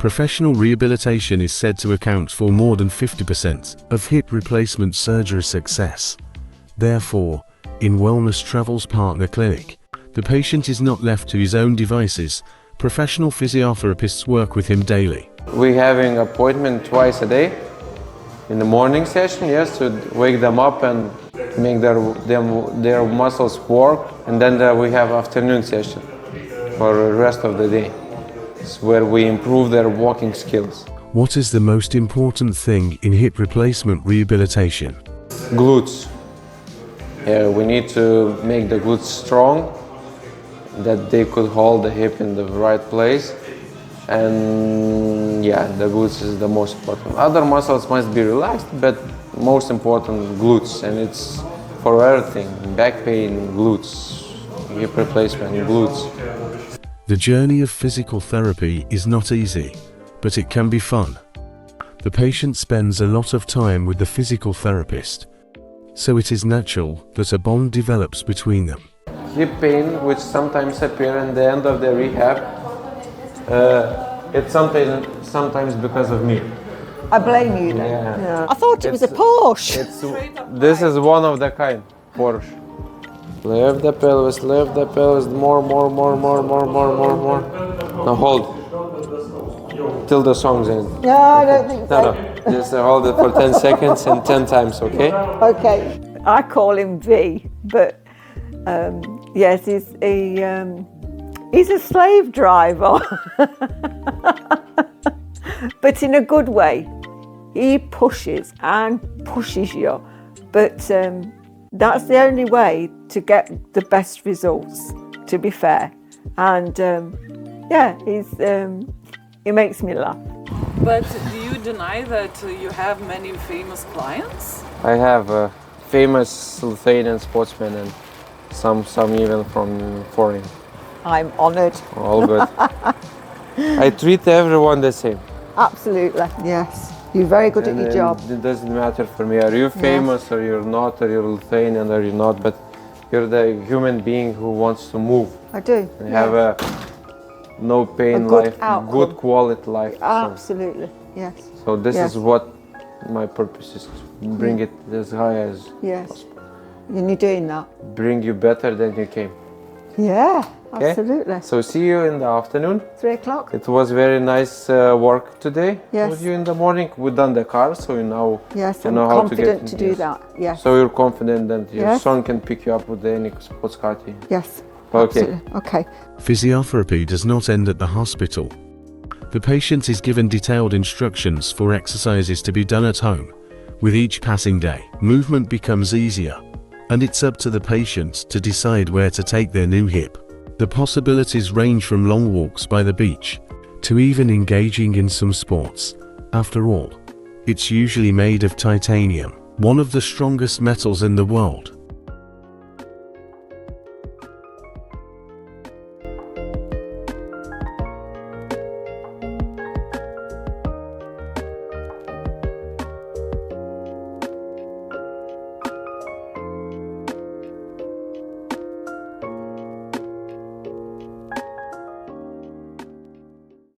Professional rehabilitation is said to account for more than 50% of hip replacement surgery success. Therefore, in Wellness Travel's partner clinic, the patient is not left to his own devices. Professional physiotherapists work with him daily. We're having appointment twice a day. In the morning session, yes, to wake them up and make their muscles work. And then we have afternoon session for the rest of the day. It's where we improve their walking skills. What is the most important thing in hip replacement rehabilitation? Glutes. We need to make the glutes strong, that they could hold the hip in the right place. And yeah, the glutes is the most important. Other muscles must be relaxed, but most important glutes. And it's for everything: back pain, glutes, hip replacement, glutes. The journey of physical therapy is not easy, but it can be fun. The patient spends a lot of time with the physical therapist, so it is natural that a bond develops between them. Hip pain, which sometimes appear in the end of the rehab, it's sometimes because of me. I blame you then. Yeah. I thought it was a Porsche. This is one of the kind, Porsche. Lift the pelvis, more. Now hold. Till the song's end. No, I don't think so. No. Just hold it for 10 seconds and 10 times, okay? Okay. I call him V, but yes, he's a slave driver. But in a good way. He pushes and pushes you, but that's the only way to get the best results, to be fair. And yeah, he makes me laugh. But do you deny that you have many famous clients? I have famous Lithuanian sportsmen and some even from foreign. I'm honoured. All good. I treat everyone the same. Absolutely, yes. You're very good at your job. It doesn't matter for me. Are you famous or you're not, or you're Lithuanian or you're not, but you're the human being who wants to move. I do. And have a no pain life, good quality life. Absolutely, yes. So this is what my purpose is, to bring it as high as possible. And you're doing that. Bring you better than you came. Yeah, okay? Absolutely. So see you in the afternoon. 3 o'clock. It was very nice work today with Yes. you in the morning. We've done the car, so you know, Yes, you I'm know how confident to do get that. Yes. So you're confident that your Yes. son can pick you up with any sports car team? Yes. Okay. Absolutely. Okay. Physiotherapy does not end at the hospital. The patient is given detailed instructions for exercises to be done at home. With each passing day, movement becomes easier, and it's up to the patient to decide where to take their new hip. The possibilities range from long walks by the beach to even engaging in some sports. After all, it's usually made of titanium, one of the strongest metals in the world.